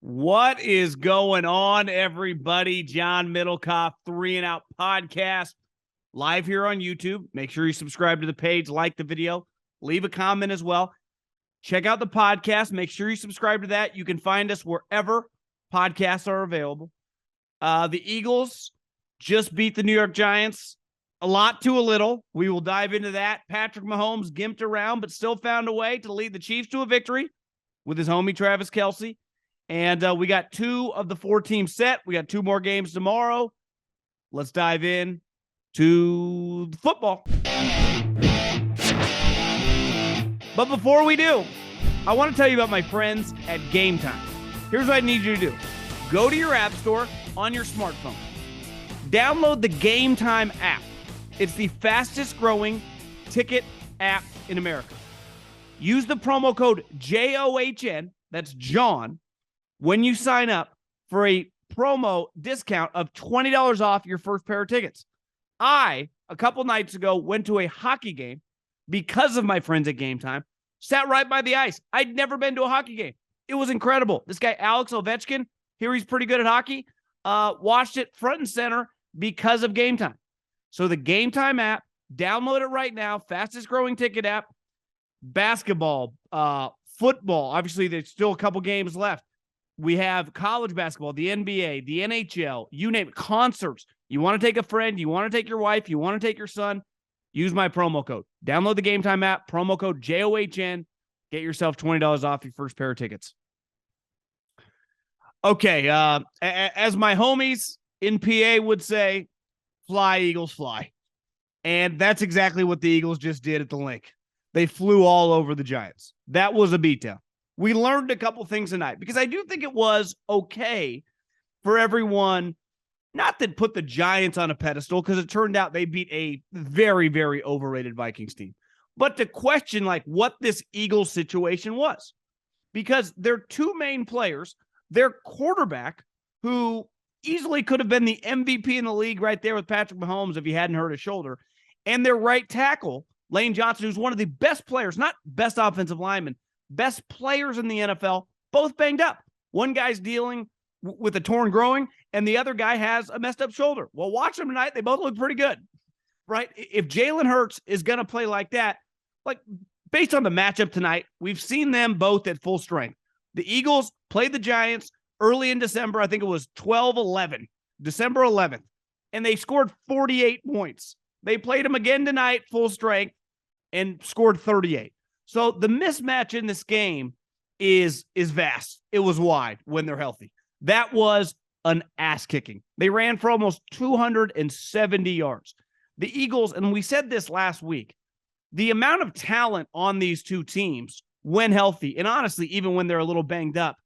What is going on, everybody? John Middlekauff, 3 and Out podcast, live here on YouTube. Make sure you subscribe to the page, like the video, leave a comment as well. Check out the podcast. Make sure you subscribe to that. You can find us wherever podcasts are available. The Eagles just beat the New York Giants, a lot to a little. We will dive into that. Patrick Mahomes gimped around, but still found a way to lead the Chiefs to a victory with his homie Travis Kelce. And we got 2 of the 4 teams set. We got 2 more games tomorrow. Let's dive in to football. But before we do, I want to tell you about my friends at Gametime. Here's what I need you to do. Go to your app store on your smartphone. Download the Gametime app. It's the fastest growing ticket app in America. Use the promo code JOHN, that's John, when you sign up for a promo discount of $20 off your first pair of tickets. A couple nights ago, went to a hockey game because of my friends at Gametime. Sat right by the ice. I'd never been to a hockey game. It was incredible. This guy, Alex Ovechkin, here he's pretty good at hockey, watched it front and center because of Gametime. So the Gametime app, download it right now, fastest growing ticket app. Basketball, football, obviously there's still a couple games left. We have college basketball, the NBA, the NHL, you name it, concerts. You want to take a friend, you want to take your wife, you want to take your son, use my promo code. Download the Gametime app, promo code JOHN, get yourself $20 off your first pair of tickets. Okay, as my homies in PA would say, fly, Eagles, fly. And that's exactly what the Eagles just did at the link. They flew all over the Giants. That was a beatdown. We learned a couple things tonight because I do think it was okay for everyone, not to put the Giants on a pedestal because it turned out they beat a very, very overrated Vikings team, but to question like what this Eagles situation was because their 2 main players, their quarterback, who easily could have been the MVP in the league right there with Patrick Mahomes if he hadn't hurt his shoulder, and their right tackle, Lane Johnson, who's one of the best players, not best offensive lineman, best players in the NFL, both banged up. One guy's dealing with a torn groin, and the other guy has a messed up shoulder. Well, watch them tonight. They both look pretty good, right? If Jalen Hurts is going to play like that, like based on the matchup tonight, we've seen them both at full strength. The Eagles played the Giants early in December. I think it was 12-11, December 11th, and they scored 48 points. They played them again tonight, full strength, and scored 38. So the mismatch in this game is vast. It was wide when they're healthy. That was an ass kicking. They ran for almost 270 yards. The Eagles, and we said this last week, the amount of talent on these 2 teams when healthy, and honestly, even when they're a little banged up,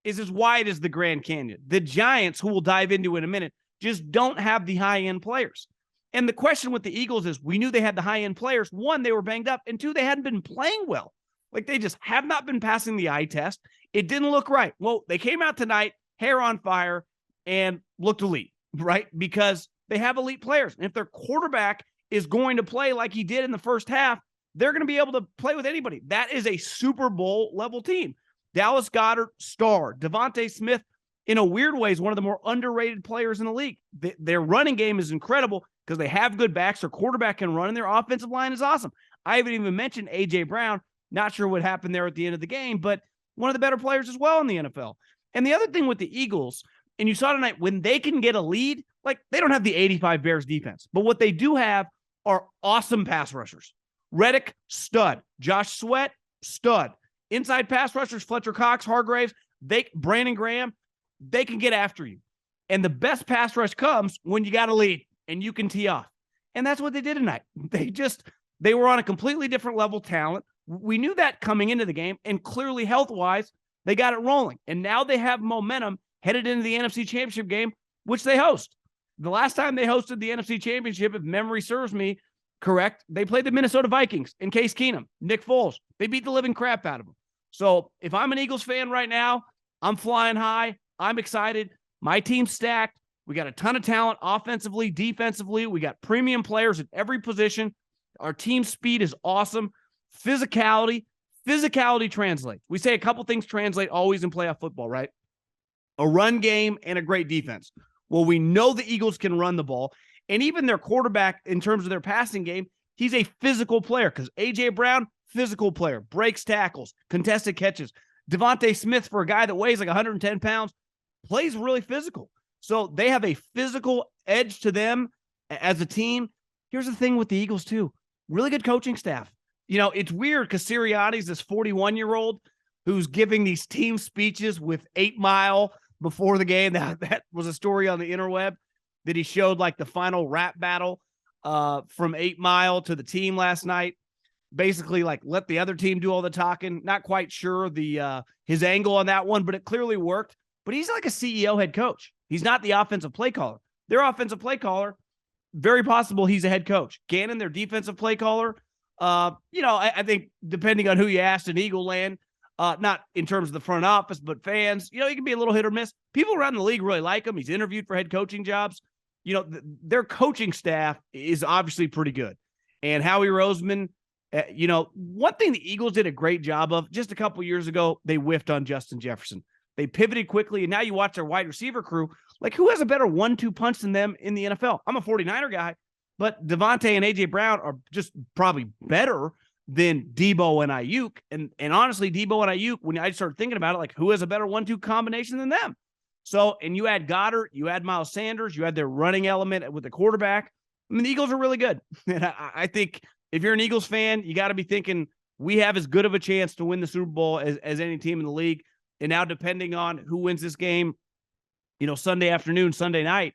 is as wide as the Grand Canyon. The Giants, who we'll dive into in a minute, just don't have the high-end players. And the question with the Eagles is we knew they had the high-end players. 1, they were banged up, and 2, they hadn't been playing well. Like they just have not been passing the eye test. It didn't look right. Well, they came out tonight, hair on fire, and looked elite, right? Because they have elite players. And if their quarterback is going to play like he did in the first half, they're going to be able to play with anybody. That is a Super Bowl level team. Dallas Goedert, star. Devontae Smith, in a weird way, is one of the more underrated players in the league. Their running game is incredible because they have good backs. Their quarterback can run, and their offensive line is awesome. I haven't even mentioned A.J. Brown. Not sure what happened there at the end of the game, but one of the better players as well in the NFL. And the other thing with the Eagles, and you saw tonight, when they can get a lead, like they don't have the 85 Bears defense, but what they do have are awesome pass rushers. Reddick, stud. Josh Sweat, stud. Inside pass rushers, Fletcher Cox, Hargraves, Brandon Graham, they can get after you. And the best pass rush comes when you got a lead and you can tee off. And that's what they did tonight. They were on a completely different level talent. We knew that coming into the game, and clearly health-wise, they got it rolling. And now they have momentum headed into the NFC Championship game, which they host. The last time they hosted the NFC Championship, if memory serves me correct, they played the Minnesota Vikings in Case Keenum, Nick Foles. They beat the living crap out of them. So if I'm an Eagles fan right now, I'm flying high. I'm excited. My team's stacked. We got a ton of talent offensively, defensively. We got premium players at every position. Our team speed is awesome. Physicality translates. We say a couple things translate always in playoff football, right? a run game, and a great defense. Well, we know the Eagles can run the ball, and even their quarterback in terms of their passing game, he's a physical player because A.J. Brown, physical player, breaks tackles, contested catches. Devontae Smith, for a guy that weighs like 110 pounds, plays really physical. So they have a physical edge to them as a team. Here's the thing with the Eagles, too. Really good coaching staff. It's weird because Sirianni's this 41-year-old who's giving these team speeches with 8 Mile before the game. That was a story on the interweb that he showed like the final rap battle from 8 Mile to the team last night. Basically, like, let the other team do all the talking. Not quite sure his angle on that one, but it clearly worked. But he's like a CEO head coach. He's not the offensive play caller. Their offensive play caller, very possible he's a head coach. Gannon, their defensive play caller, I think depending on who you asked in Eagle land, not in terms of the front office, but fans, he can be a little hit or miss. People around the league really like him. He's interviewed for head coaching jobs. Their coaching staff is obviously pretty good. And Howie Roseman, one thing the Eagles did a great job of just a couple years ago, they whiffed on Justin Jefferson. They pivoted quickly, and now you watch their wide receiver crew. Like, who has a better 1-2 punch than them in the NFL? I'm a 49er guy, but Devontae and A.J. Brown are just probably better than Debo and Ayuk. And honestly, Debo and Ayuk, when I started thinking about it, like, who has a better 1-2 combination than them? So, and you add Goddard, you add Miles Sanders, you add their running element with the quarterback. I mean, the Eagles are really good. And I think if you're an Eagles fan, you got to be thinking we have as good of a chance to win the Super Bowl as any team in the league. And now, depending on who wins this game, Sunday afternoon, Sunday night,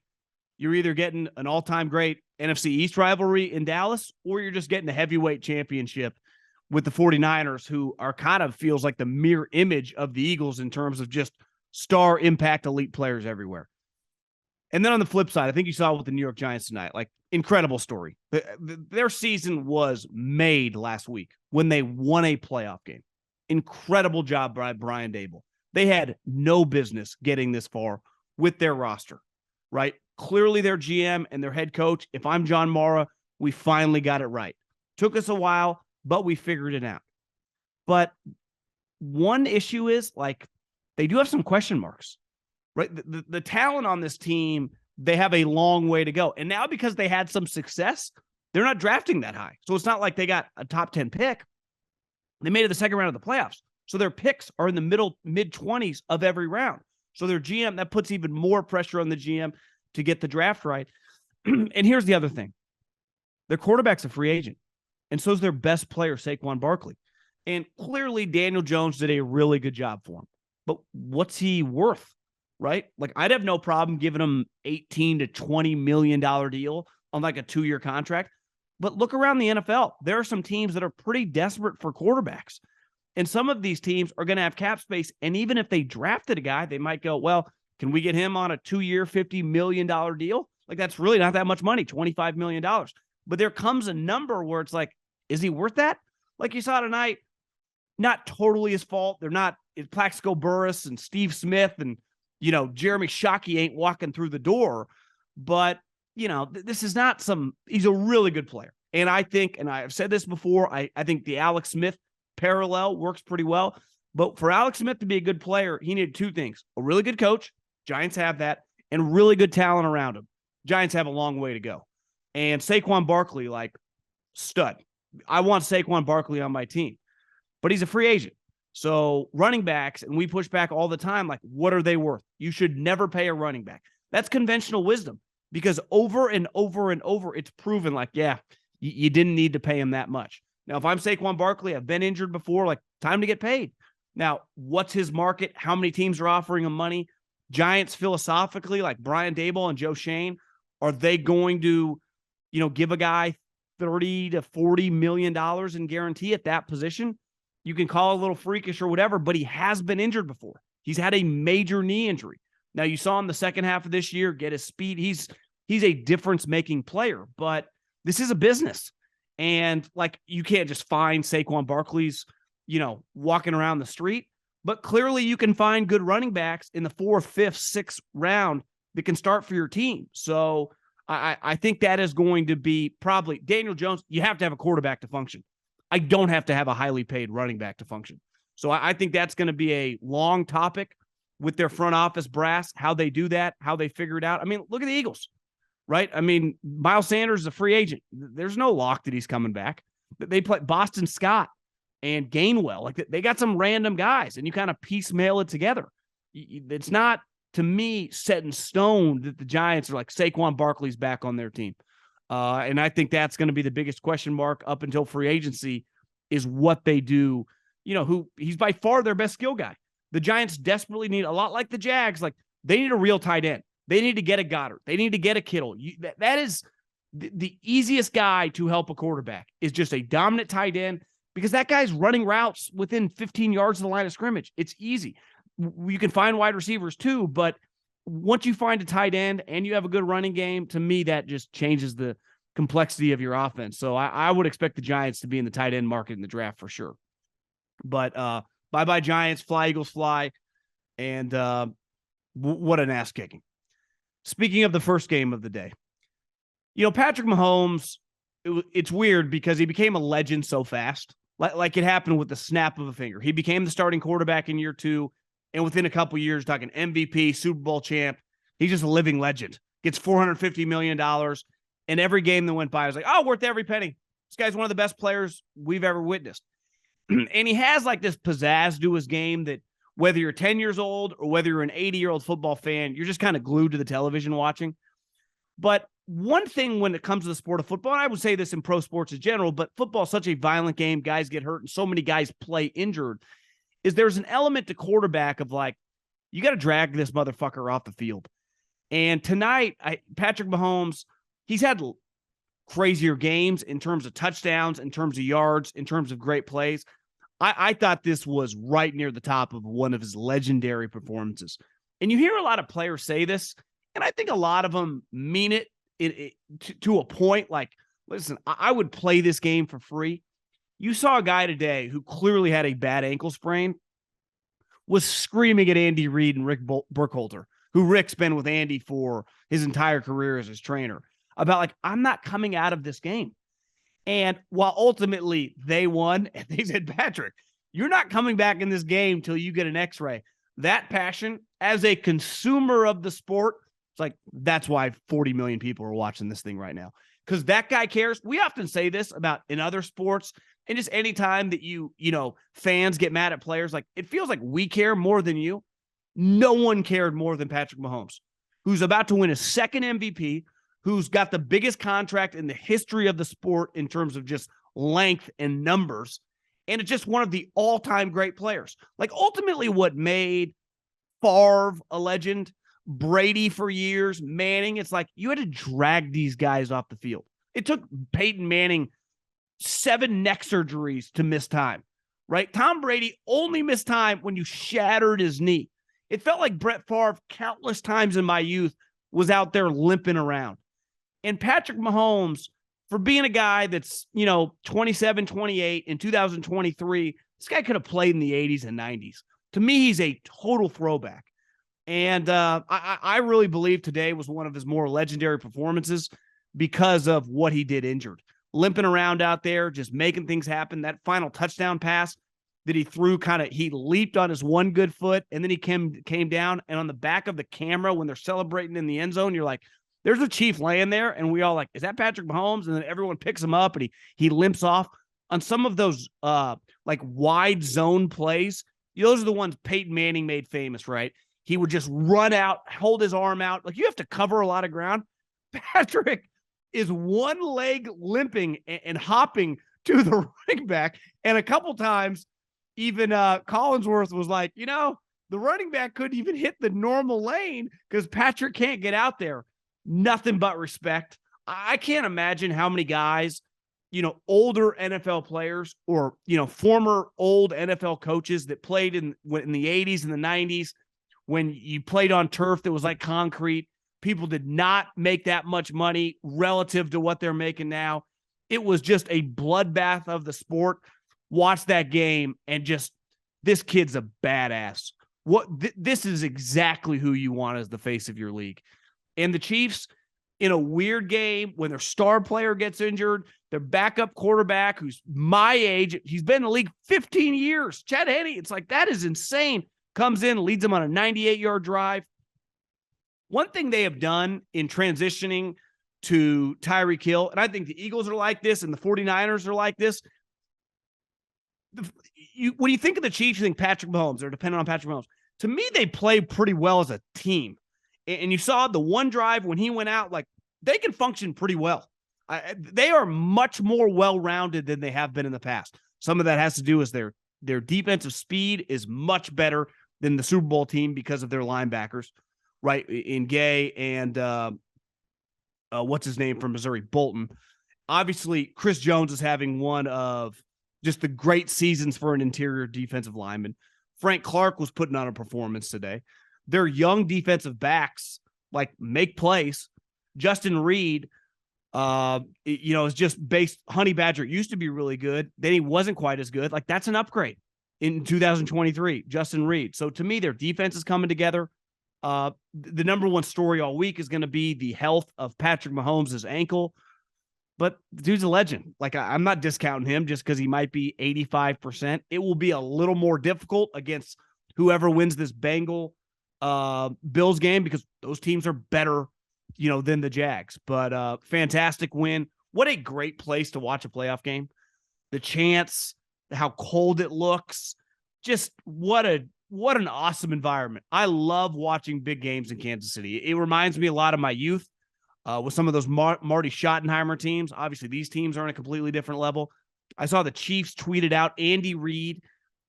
you're either getting an all-time great NFC East rivalry in Dallas, or you're just getting a heavyweight championship with the 49ers, who are kind of feels like the mirror image of the Eagles in terms of just star impact elite players everywhere. And then on the flip side, I think you saw with the New York Giants tonight, like, incredible story. Their season was made last week when they won a playoff game. Incredible job by Brian Daboll. They had no business getting this far with their roster, right? Clearly their GM and their head coach, if I'm John Mara, we finally got it right. Took us a while, but we figured it out. But one issue is, like, they do have some question marks, right? The talent on this team, they have a long way to go. And now because they had some success, they're not drafting that high. So it's not like they got a top 10 pick. They made it the second round of the playoffs. So their picks are in the mid-20s of every round. So their GM, that puts even more pressure on the GM to get the draft right. And here's the other thing. Their quarterback's a free agent. And so is their best player, Saquon Barkley. And clearly Daniel Jones did a really good job for him. But what's he worth, right? Like, I'd have no problem giving him $18 to $20 million deal on like a 2-year contract. But look around the NFL. There are some teams that are pretty desperate for quarterbacks. And some of these teams are going to have cap space. And even if they drafted a guy, they might go, well, can we get him on a 2-year, $50 million deal? Like, that's really not that much money, $25 million. But there comes a number where it's like, is he worth that? Like you saw tonight, not totally his fault. They're not, it's Plaxico Burress and Steve Smith and, Jeremy Shockey ain't walking through the door. But, this is not he's a really good player. And I think, and I've said this before, I think the Alex Smith parallel works pretty well. But for Alex Smith to be a good player, he needed 2 things: a really good coach, Giants have that, and really good talent around him. Giants have a long way to go. And Saquon Barkley, like, stud. I want Saquon Barkley on my team, but he's a free agent. So running backs, and we push back all the time, like, what are they worth? You should never pay a running back. That's conventional wisdom, because over and over and over, it's proven like, yeah, you didn't need to pay him that much. Now, if I'm Saquon Barkley, I've been injured before, like, time to get paid. Now, what's his market? How many teams are offering him money? Giants philosophically, like Brian Daboll and Joe Schoen, are they going to, give a guy $30 to $40 million in guarantee at that position? You can call it a little freakish or whatever, but he has been injured before. He's had a major knee injury. Now, you saw him the second half of this year get his speed. He's a difference-making player, but this is a business. And, like, you can't just find Saquon Barkley's, walking around the street. But clearly you can find good running backs in the 4th, 5th, 6th round that can start for your team. So I think that is going to be probably Daniel Jones. You have to have a quarterback to function. I don't have to have a highly paid running back to function. So I think that's going to be a long topic with their front office brass, how they do that, how they figure it out. I mean, look at the Eagles, right? I mean, Miles Sanders is a free agent. There's no lock that he's coming back. They play Boston Scott and Gainwell. Like, they got some random guys, and you kind of piecemeal it together. It's not, to me, set in stone that the Giants are like Saquon Barkley's back on their team. And I think that's going to be the biggest question mark up until free agency is what they do. He's by far their best skill guy. The Giants desperately need, a lot like the Jags, like they need a real tight end. They need to get a Goddard. They need to get a Kittle. That is the easiest guy to help a quarterback is just a dominant tight end because that guy's running routes within 15 yards of the line of scrimmage. It's easy. You can find wide receivers too, but once you find a tight end and you have a good running game, to me, that just changes the complexity of your offense. So I would expect the Giants to be in the tight end market in the draft for sure. But bye-bye Giants, fly Eagles fly, and what an ass kicking. Speaking of the first game of the day, Patrick Mahomes, it's weird because he became a legend so fast. Like it happened with the snap of a finger. He became the starting quarterback in year 2, and within a couple years, talking MVP, Super Bowl champ, he's just a living legend. Gets $450 million, and every game that went by, I was like, oh, worth every penny. This guy's one of the best players we've ever witnessed. And he has like this pizzazz to his game that whether you're 10 years old or whether you're an 80-year-old football fan, you're just kind of glued to the television watching. But one thing when it comes to the sport of football, and I would say this in pro sports in general, but football is such a violent game, guys get hurt, and so many guys play injured, is there's an element to quarterback of like, you got to drag this motherfucker off the field. And tonight, Patrick Mahomes, he's had crazier games in terms of touchdowns, in terms of yards, in terms of great plays. I thought this was right near the top of one of his legendary performances. And you hear a lot of players say this, and I think a lot of them mean it to a point. Like, listen, I would play this game for free. You saw a guy today who clearly had a bad ankle sprain, was screaming at Andy Reid and Rick Burkholder, who Rick's been with Andy for his entire career as his trainer, about like, I'm not coming out of this game. And while ultimately they won, and they said, Patrick, you're not coming back in this game till you get an x-ray. That passion as a consumer of the sport, it's like, that's why 40 million people are watching this thing right now. Because that guy cares. We often say this about in other sports, and just any time that fans get mad at players, like it feels like we care more than you. No one cared more than Patrick Mahomes, who's about to win his second MVP, who's got the biggest contract in the history of the sport in terms of just length and numbers. And it's just one of the all-time great players. Like ultimately what made Favre a legend, Brady for years, Manning, it's like you had to drag these guys off the field. It took Peyton Manning 7 neck surgeries to miss time, right? Tom Brady only missed time when you shattered his knee. It felt like Brett Favre countless times in my youth was out there limping around. And Patrick Mahomes, for being a guy that's, 27, 28 in 2023, this guy could have played in the 80s and 90s. To me, he's a total throwback. And I really believe today was one of his more legendary performances because of what he did injured. Limping around out there, just making things happen. That final touchdown pass that he threw, he leaped on his one good foot, and then he came down, and on the back of the camera when they're celebrating in the end zone, you're like, there's a Chief laying there, and we all like, is that Patrick Mahomes? And then everyone picks him up, and he limps off. On some of those wide zone plays, those are the ones Peyton Manning made famous, right? He would just run out, hold his arm out. Like, you have to cover a lot of ground. Patrick is one leg limping and hopping to the running back. And a couple times, even Collinsworth was like, the running back couldn't even hit the normal lane because Patrick can't get out there. Nothing but respect. I can't imagine how many guys, older NFL players or, former old NFL coaches that played in the 80s and the 90s when you played on turf that was like concrete. People did not make that much money relative to what they're making now. It was just a bloodbath of the sport. Watch that game and just, this kid's a badass. This is exactly who you want as the face of your league. And the Chiefs, in a weird game, when their star player gets injured, their backup quarterback, who's my age, he's been in the league 15 years, Chad Henne, it's like, that is insane. comes in, leads them on a 98-yard drive. One thing they have done in transitioning to Tyreek Hill, and I think the Eagles are like this and the 49ers are like this. When you think of the Chiefs, you think Patrick Mahomes. They're dependent on Patrick Mahomes. To me, they play pretty well as a team. And you saw the one drive when he went out, like, they can function pretty well. They are much more well-rounded than they have been in the past. Some of that has to do with their defensive speed is much better than the Super Bowl team because of their linebackers, right? In Gay and what's his name from Missouri, Bolton. Obviously, Chris Jones is having one of just the great seasons for an interior defensive lineman. Frank Clark was putting on a performance today. Their young defensive backs, like, make plays. Justin Reed, is just based. Honey Badger used to be really good. Then he wasn't quite as good. Like, that's an upgrade in 2023, Justin Reed. So to me, their defense is coming together. The number one story all week is going to be the health of Patrick Mahomes' ankle. But the dude's a legend. Like, I'm not discounting him just because he might be 85%. It will be a little more difficult against whoever wins this Bengal Bills game because those teams are better, than the Jags. But fantastic win. What a great place to watch a playoff game. The chants, how cold it looks. Just what an awesome environment. I love watching big games in Kansas City. It reminds me a lot of my youth. With some of those Marty Schottenheimer teams. Obviously, these teams are on a completely different level. I saw the Chiefs tweeted out Andy Reid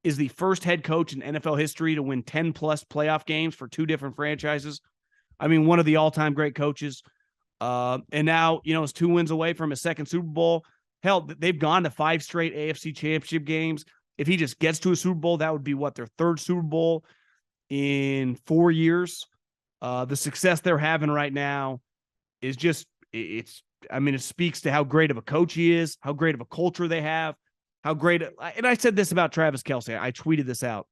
is the first head coach in NFL history to win 10-plus playoff games for two different franchises. I mean, one of the all-time great coaches. And now, is 2 wins away from his second Super Bowl. Hell, they've gone to 5 straight AFC championship games. If he just gets to a Super Bowl, that would be their third Super Bowl in 4 years. The success they're having right now is just, it speaks to how great of a coach he is, how great of a culture they have, and I said this about Travis Kelce. I tweeted this out.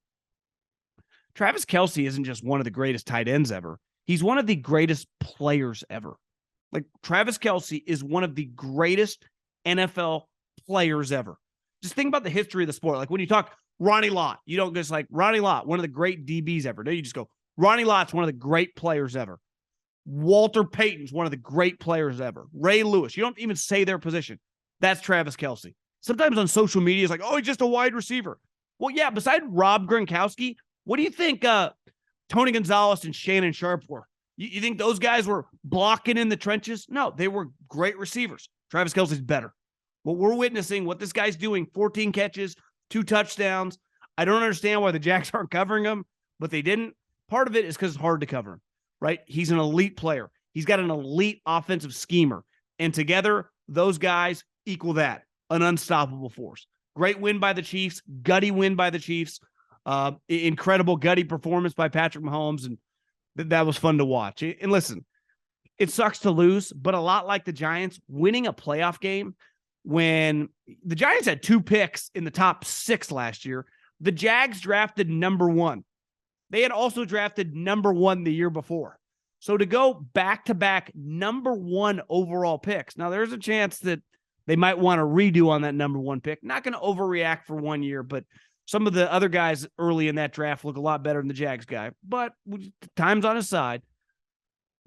Travis Kelce isn't just one of the greatest tight ends ever. He's one of the greatest players ever. Like, Travis Kelce is one of the greatest NFL players ever. Just think about the history of the sport. Like, when you talk Ronnie Lott, you don't just like Ronnie Lott, one of the great DBs ever. No, you just go, Ronnie Lott's one of the great players ever. Walter Payton's one of the great players ever. Ray Lewis. You don't even say their position. That's Travis Kelce. Sometimes on social media, it's like, oh, he's just a wide receiver. Well, yeah, beside Rob Gronkowski, what do you think Tony Gonzalez and Shannon Sharp were? You think those guys were blocking in the trenches? No, they were great receivers. Travis Kelce's better. What we're witnessing, what this guy's doing, 14 catches, 2 touchdowns. I don't understand why the Jags aren't covering him, but they didn't. Part of it is because it's hard to cover him. Right? He's an elite player. He's got an elite offensive schemer. And together, those guys equal that. An unstoppable force. Great win by the Chiefs. Gutty win by the Chiefs. Incredible gutty performance by Patrick Mahomes. And that was fun to watch. And listen, it sucks to lose, but a lot like the Giants, winning a playoff game when the Giants had 2 picks in the top 6 last year, the Jags drafted number 1. They had also drafted number 1 the year before. So to go back-to-back number 1 overall picks, now there's a chance that they might want to redo on that number 1 pick. Not going to overreact for 1 year, but some of the other guys early in that draft look a lot better than the Jags guy. But time's on his side.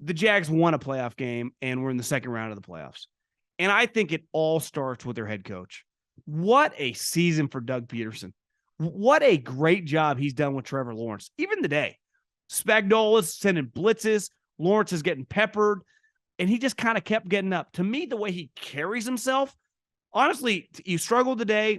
The Jags won a playoff game, and we're in the second round of the playoffs. And I think it all starts with their head coach. What a season for Doug Peterson. What a great job he's done with Trevor Lawrence. Even today, Spagnuolo's sending blitzes. Lawrence is getting peppered, and he just kind of kept getting up. To me, the way he carries himself, honestly, he struggled today,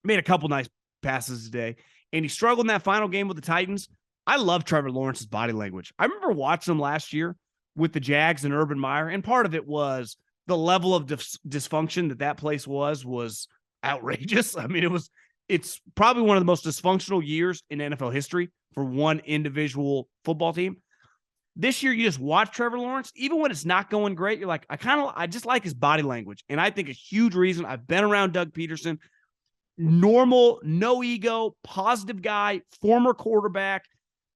made a couple nice passes today, and he struggled in that final game with the Titans. I love Trevor Lawrence's body language. I remember watching him last year with the Jags and Urban Meyer, and part of it was the level of dysfunction that place was outrageous. I mean, it's probably one of the most dysfunctional years in NFL history for one individual football team. This year, you just watch Trevor Lawrence, even when it's not going great, you're like, I just like his body language. And I think a huge reason, I've been around Doug Peterson, normal, no ego, positive guy, former quarterback.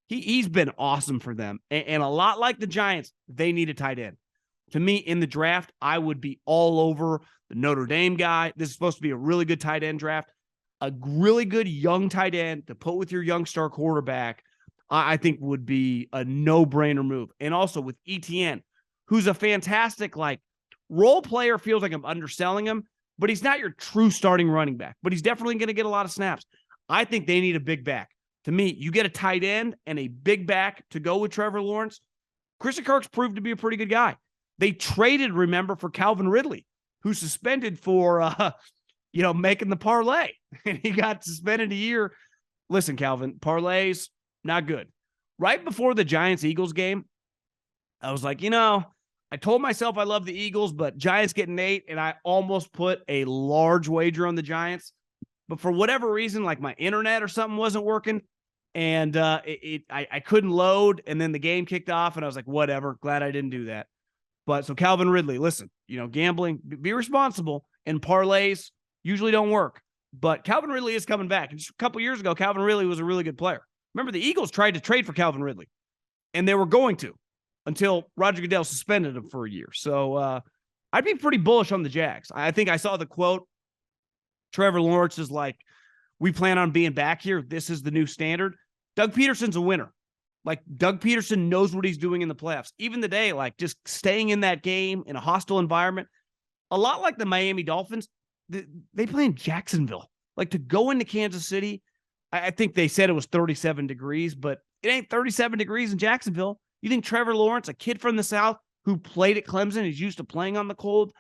He's been awesome for them. And a lot like the Giants, they need a tight end. To me, in the draft, I would be all over the Notre Dame guy. This is supposed to be a really good tight end draft. a really good young tight end to put with your young star quarterback, I think would be a no-brainer move. And also with ETN, who's a fantastic, like, role player, feels like I'm underselling him, but he's not your true starting running back. But he's definitely going to get a lot of snaps. I think they need a big back. To me, you get a tight end and a big back to go with Trevor Lawrence. Christian Kirk's proved to be a pretty good guy. They traded, remember, for Calvin Ridley, who's suspended for, making the parlay. And he got suspended a year. Listen, Calvin, parlays, not good. Right before the Giants-Eagles game, I was like, I told myself I love the Eagles, but Giants getting 8, and I almost put a large wager on the Giants. But for whatever reason, like my internet or something wasn't working, and I couldn't load, and then the game kicked off, and I was like, whatever, glad I didn't do that. But so Calvin Ridley, listen, gambling, be responsible, and parlays usually don't work. But Calvin Ridley is coming back. Just a couple years ago, Calvin Ridley was a really good player. Remember, the Eagles tried to trade for Calvin Ridley, and they were going to until Roger Goodell suspended him for a year. So I'd be pretty bullish on the Jags. I think I saw the quote, Trevor Lawrence is like, we plan on being back here. This is the new standard. Doug Peterson's a winner. Like, Doug Peterson knows what he's doing in the playoffs. Even today, like, just staying in that game in a hostile environment, a lot like the Miami Dolphins, they play in Jacksonville. Like, to go into Kansas City, I think they said it was 37 degrees, but it ain't 37 degrees in Jacksonville. You think Trevor Lawrence, a kid from the South who played at Clemson, is used to playing on the cold?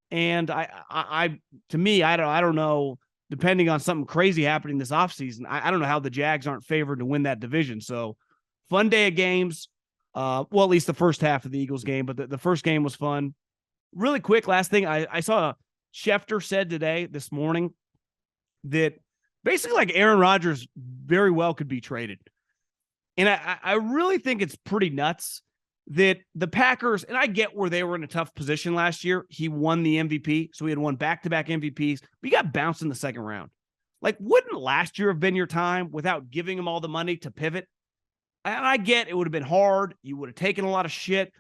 And to me, I don't know, depending on something crazy happening this offseason, I don't know how the Jags aren't favored to win that division. So fun day of games. Well, at least the first half of the Eagles game, but the first game was fun. Really quick, last thing, I saw Schefter said this morning, that basically, like, Aaron Rodgers very well could be traded. And I really think it's pretty nuts that the Packers, and I get where they were in a tough position last year. He won the MVP, so he had won back-to-back MVPs, but he got bounced in the second round. Like, wouldn't last year have been your time without giving him all the money to pivot? And I get it would have been hard. You would have taken a lot of shit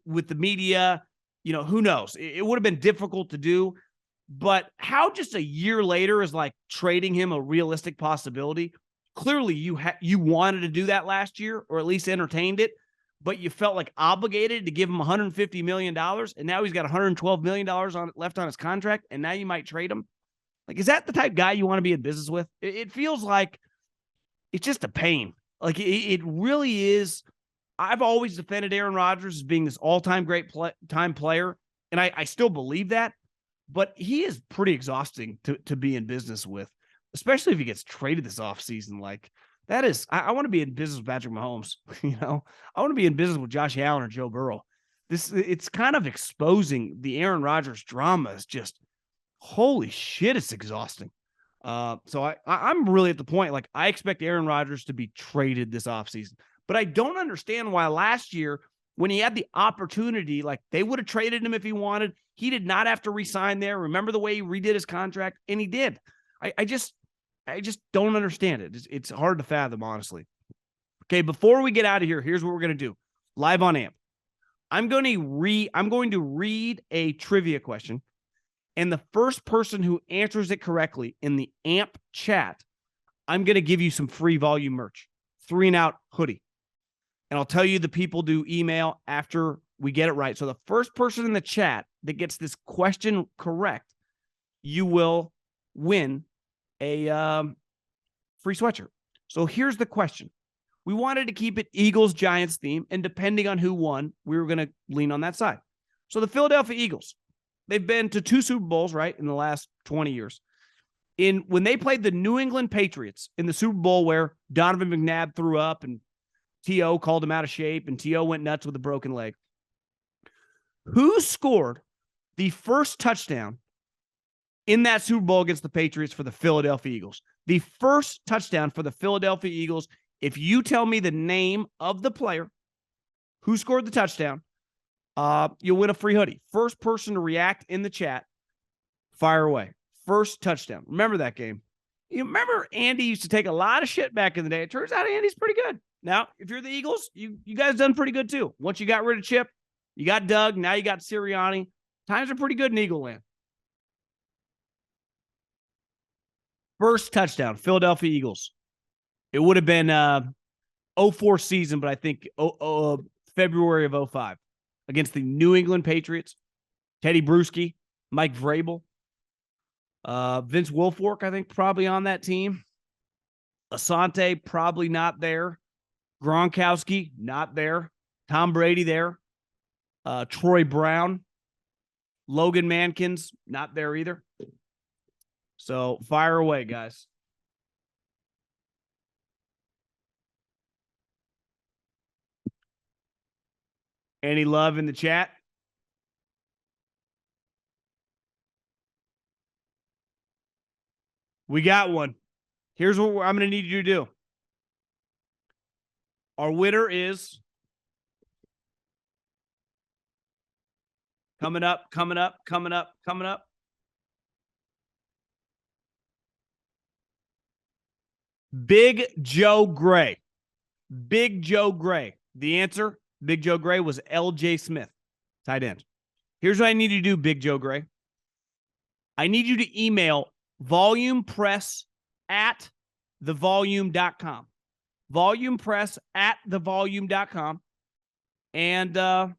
with the media. Who knows? It would have been difficult to do. But how just a year later is like trading him a realistic possibility? Clearly, you wanted to do that last year, or at least entertained it, but you felt like obligated to give him $150 million, and now he's got $112 million left on his contract, and now you might trade him? Like, is that the type of guy you want to be in business with? It feels like it's just a pain. Like, it really is. I've always defended Aaron Rodgers as being this all-time great time player, and I still believe that, but he is pretty exhausting to be in business with, especially if he gets traded this offseason. Like, that is, I want to be in business with Patrick Mahomes. I want to be in business with Josh Allen or Joe Burrow. It's kind of exposing the Aaron Rodgers drama. Is just, holy shit, it's exhausting. So I'm really at the point, like, I expect Aaron Rodgers to be traded this offseason, but I don't understand why last year, when he had the opportunity, like, they would have traded him if he wanted. He did not have to re-sign there. Remember the way he redid his contract? And he did. I just don't understand it. It's hard to fathom, honestly. Okay, before we get out of here, here's what we're going to do. Live on AMP. I'm going to read a trivia question, and the first person who answers it correctly in the AMP chat, I'm going to give you some free volume merch. 3-and-out hoodie. And I'll tell you the people do email after we get it right. So the first person in the chat that gets this question correct, you will win a free sweatshirt. So here's the question. We wanted to keep it Eagles-Giants theme, and depending on who won, we were going to lean on that side. So the Philadelphia Eagles, they've been to 2 Super Bowls, right, in the last 20 years. When they played the New England Patriots in the Super Bowl where Donovan McNabb threw up and T.O. called him out of shape and T.O. went nuts with a broken leg, who scored the first touchdown in that Super Bowl against the Patriots for the Philadelphia Eagles? The first touchdown for the Philadelphia Eagles. If you tell me the name of the player who scored the touchdown, you'll win a free hoodie. First person to react in the chat, fire away. First touchdown. Remember that game? You remember Andy used to take a lot of shit back in the day. It turns out Andy's pretty good. Now, if you're the Eagles, you guys done pretty good too. Once you got rid of Chip, you got Doug, now you got Sirianni. Times are pretty good in Eagle land. First touchdown, Philadelphia Eagles. It would have been 04 season, but I think February of 05 against the New England Patriots. Teddy Bruschi, Mike Vrabel, Vince Wilfork, I think, probably on that team. Asante, probably not there. Gronkowski, not there. Tom Brady there. Troy Brown. Logan Mankins, not there either. So fire away, guys. Any love in the chat? We got one. Here's what I'm going to need you to do. Our winner is coming up. Big Joe Gray. Big Joe Gray. The answer, Big Joe Gray, was L.J. Smith, tight end. Here's what I need you to do, Big Joe Gray. I need you to email volumepress@thevolume.com. Volumepress@thevolume.com. And get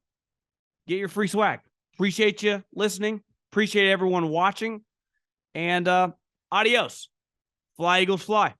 your free swag. Appreciate you listening. Appreciate everyone watching. And adios. Fly, Eagles, fly.